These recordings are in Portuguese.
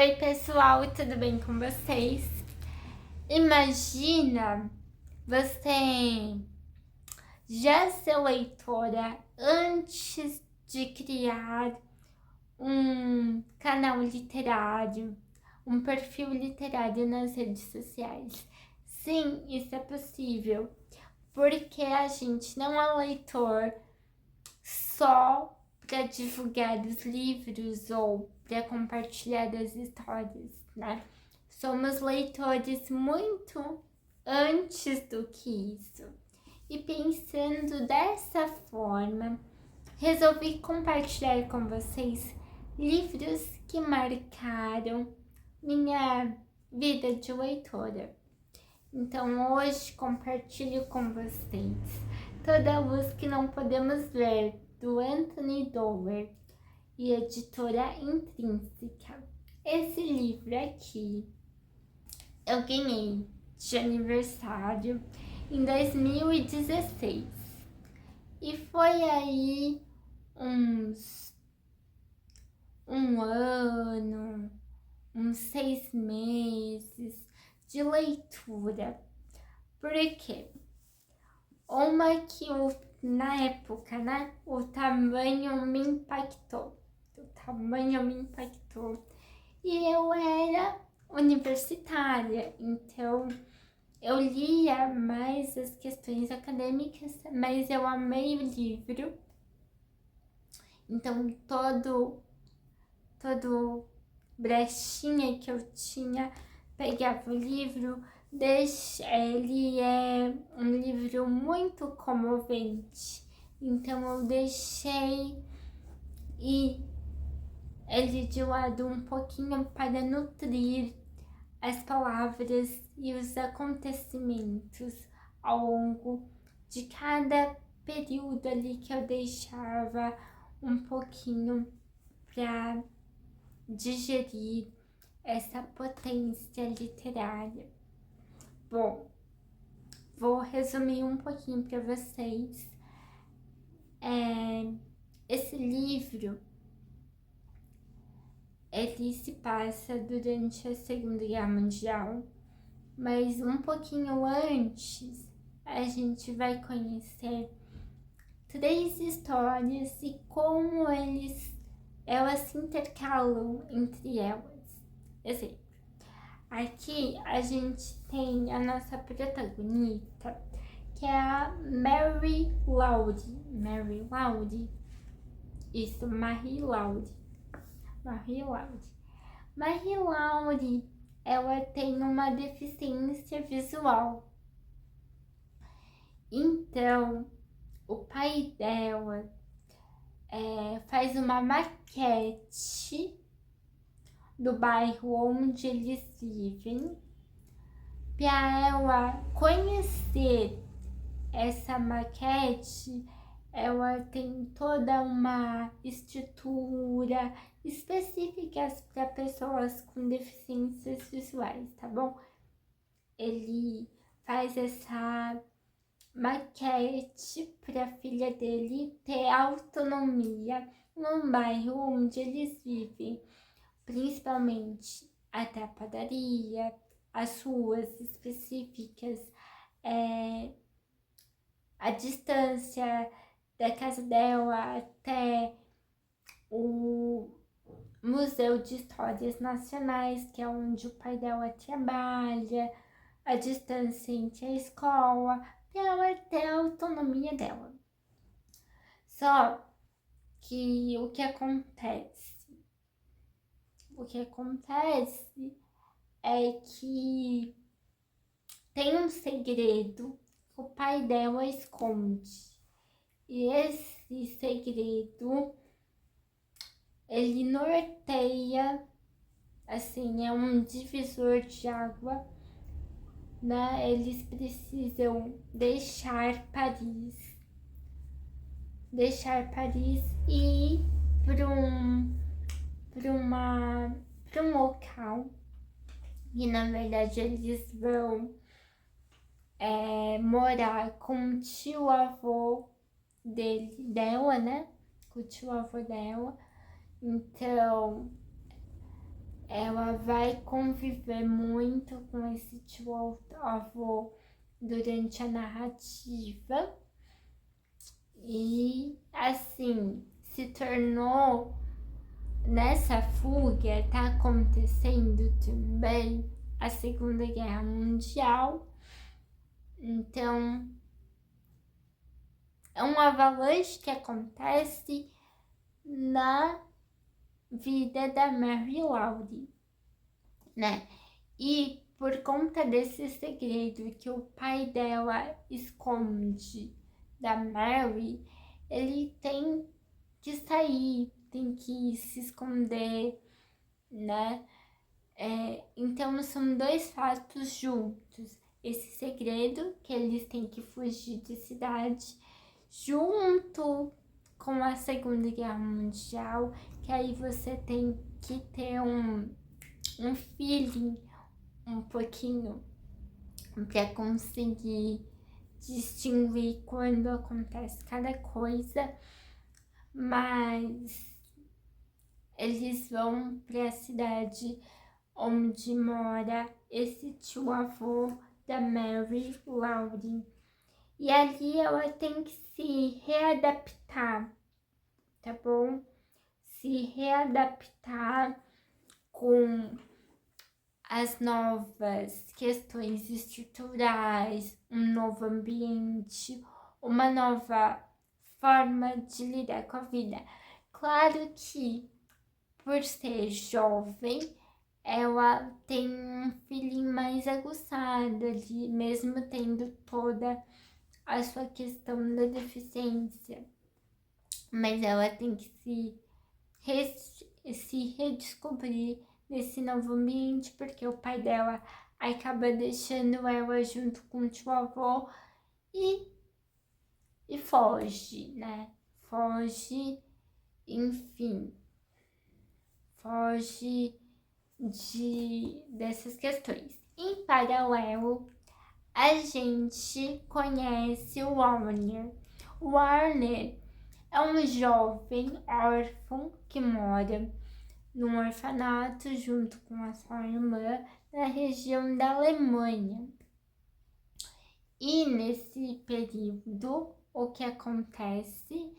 Oi pessoal, tudo bem com vocês? Imagina você já ser leitora antes de criar um canal literário, um perfil literário nas redes sociais. Sim, isso é possível, porque a gente não é leitor só para divulgar os livros ou para compartilhar as histórias, né? Somos leitores muito antes do que isso. E pensando dessa forma, resolvi compartilhar com vocês livros que marcaram minha vida de leitora. Então hoje compartilho com vocês Toda a Luz que Não Podemos Ver, do Anthony Doerr e editora Intrínseca. Esse livro aqui eu ganhei de aniversário em 2016 e foi aí um ano, uns 6 meses de leitura. Por quê? Uma que na época, né, o tamanho me impactou. E eu era universitária, então eu lia mais as questões acadêmicas, mas eu amei o livro. Então todo brechinha que eu tinha, pegava o livro. Ele é um livro muito comovente, então eu deixei ele de lado um pouquinho para nutrir as palavras e os acontecimentos ao longo de cada período ali que eu deixava um pouquinho para digerir essa potência literária. Bom, vou resumir um pouquinho para vocês. Esse livro, ele se passa durante a Segunda Guerra Mundial, mas um pouquinho antes a gente vai conhecer 3 histórias e como elas se intercalam entre elas. Exemplo, aqui a gente tem a nossa protagonista, que é a Marie Laude. Isso, Marie Laude. Ela tem uma deficiência visual. Então, o pai dela faz uma maquete do bairro onde eles vivem para ela conhecer essa maquete. Ela tem toda uma estrutura específica para pessoas com deficiências visuais, tá bom? Ele faz essa maquete para a filha dele ter autonomia no bairro onde eles vivem, principalmente até a padaria, as ruas específicas, a distância da casa dela até o Museu de Histórias Nacionais, que é onde o pai dela trabalha, a distância entre a escola, para ela ter a autonomia dela. Só que o que acontece é que tem um segredo que o pai dela esconde. E esse segredo, ele norteia, assim, é um divisor de água, né? Eles precisam deixar Paris e ir para um local e na verdade eles vão morar com o tio avô dela, né? Com o tio avô dela. Então ela vai conviver muito com esse tio-avô durante a narrativa e, assim, se tornou, nessa fuga, tá acontecendo também a Segunda Guerra Mundial. Então, é um avalanche que acontece na vida da Mary Laurie, né? E por conta desse segredo que o pai dela esconde da Mary, ele tem que sair, tem que se esconder, né? Então são dois fatos juntos. Esse segredo que eles têm que fugir de cidade, junto com a Segunda Guerra Mundial, que aí você tem que ter um feeling um pouquinho para conseguir distinguir quando acontece cada coisa, mas eles vão para a cidade onde mora esse tio-avô da Mary Laurie. E ali ela tem que se readaptar, tá bom? Se readaptar com as novas questões estruturais, um novo ambiente, uma nova forma de lidar com a vida. Claro que, por ser jovem, ela tem um feeling mais aguçado ali, mesmo tendo toda a sua questão da deficiência. Mas ela tem que se redescobrir nesse novo ambiente, porque o pai dela acaba deixando ela junto com o tio-avô e foge, né? Foge, enfim, foge dessas questões. Em paralelo, a gente conhece o Warner. O Warner é um jovem órfão que mora num orfanato junto com a sua irmã na região da Alemanha. E nesse período, o que acontece?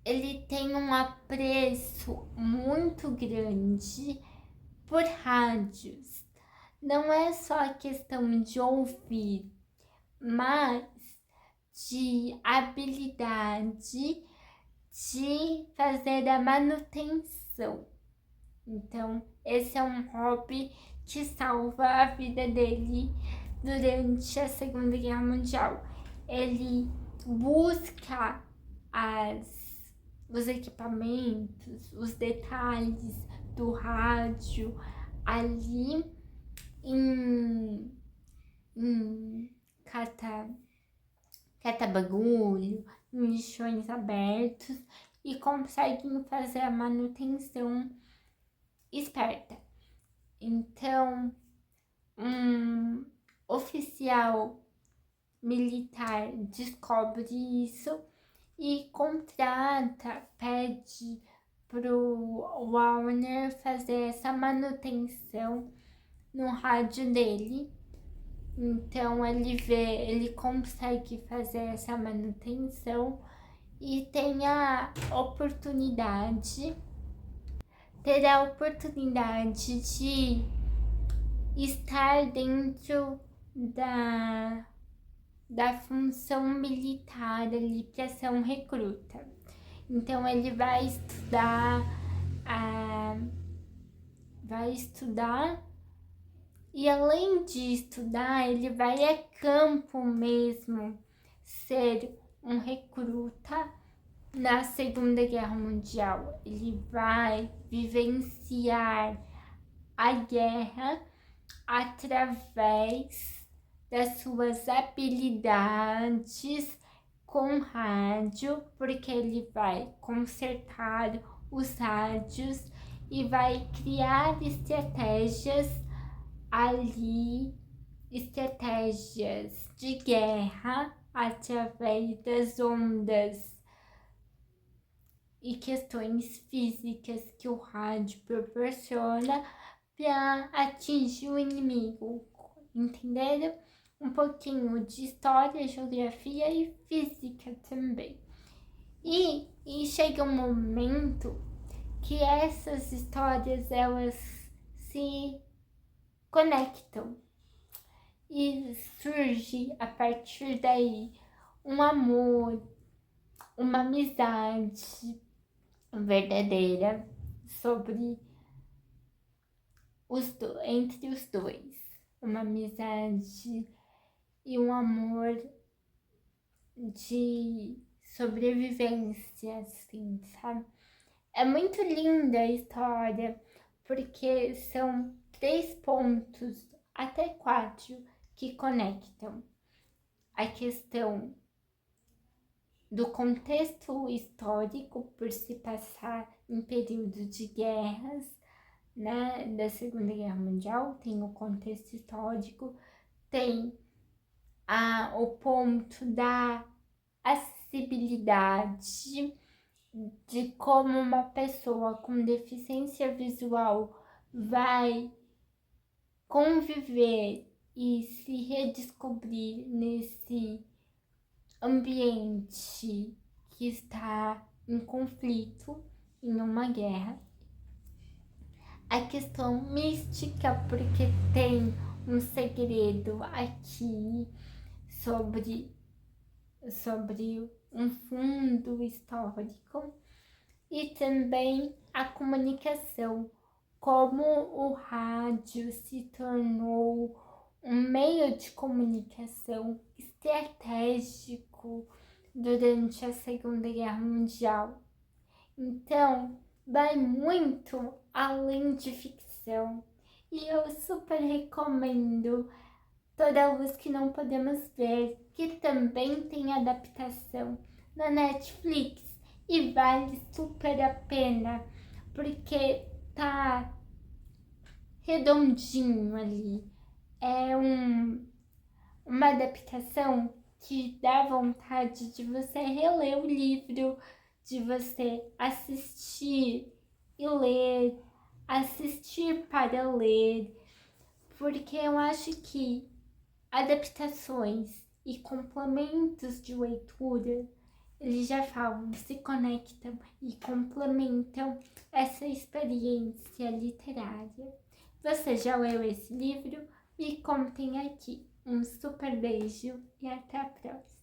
Ele tem um apreço muito grande por rádios. Não é só a questão de ouvir, mas de habilidade de fazer a manutenção. Então, esse é um hobby que salva a vida dele durante a Segunda Guerra Mundial. Ele busca os equipamentos, os detalhes do rádio ali em catabagulho, em lixões abertos e conseguem fazer a manutenção esperta. Então, um oficial militar descobre isso e contrata, pede pro Warner fazer essa manutenção no rádio dele. Então ele consegue fazer essa manutenção e terá a oportunidade de estar dentro da função militar ali para ser um recruta. Então ele vai estudar e além de estudar, ele vai a campo mesmo ser um recruta na Segunda Guerra Mundial. Ele vai vivenciar a guerra através das suas habilidades com rádio, porque ele vai consertar os rádios e vai criar estratégias de guerra através das ondas e questões físicas que o rádio proporciona para atingir o inimigo, entenderam? Um pouquinho de história, geografia e física também. E chega um momento que essas histórias elas se conectam e surge a partir daí um amor, uma amizade verdadeira entre os dois, uma amizade e um amor de sobrevivência, assim, sabe? É muito linda a história, porque são 3 pontos, até 4, que conectam a questão do contexto histórico por se passar em período de guerras, né, da Segunda Guerra Mundial, tem o contexto histórico, tem o ponto da acessibilidade, de como uma pessoa com deficiência visual vai conviver e se redescobrir nesse ambiente que está em conflito, em uma guerra. A questão mística, porque tem um segredo aqui sobre um fundo histórico, e também a comunicação, como o rádio se tornou um meio de comunicação estratégico durante a Segunda Guerra Mundial. Então, vai muito além de ficção. E eu super recomendo Toda a Luz que Não Podemos Ver, que também tem adaptação na Netflix e vale super a pena, porque tá redondinho ali. É uma adaptação que dá vontade de você reler o livro, de você assistir e ler, assistir para ler, porque eu acho que adaptações e complementos de leitura, eles já falam, se conectam e complementam essa experiência literária. Você já leu esse livro? Me contem aqui. Um super beijo e até a próxima!